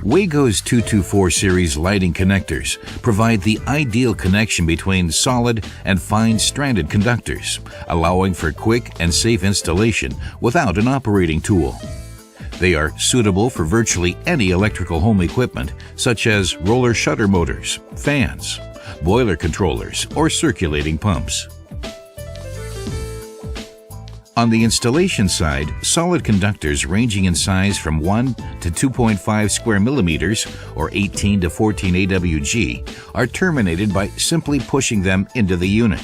WAGO's 224 series lighting connectors provide the ideal connection between solid and fine stranded conductors, allowing for quick and safe installation without an operating tool. They are suitable for virtually any electrical home equipment, such as roller shutter motors, fans, boiler controllers, or circulating pumps. On the installation side, solid conductors ranging in size from 1 to 2.5 square millimeters or 18 to 14 AWG are terminated by simply pushing them into the unit.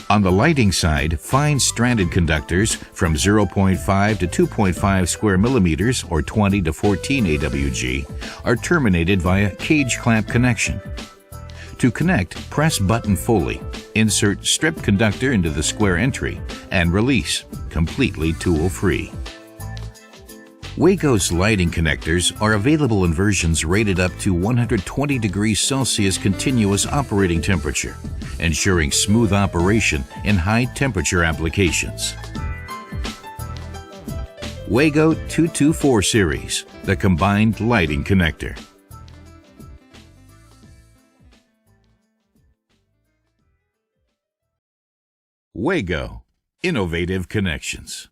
On the lighting side, fine stranded conductors from 0.5 to 2.5 square millimeters or 20 to 14 AWG are terminated via cage clamp connection. To connect, press button fully, insert strip conductor into the square entry, and release, completely tool-free. WAGO's lighting connectors are available in versions rated up to 120 degrees Celsius continuous operating temperature, ensuring smooth operation in high-temperature applications. WAGO 224 series, the combined lighting connector. WAGO, innovative connections.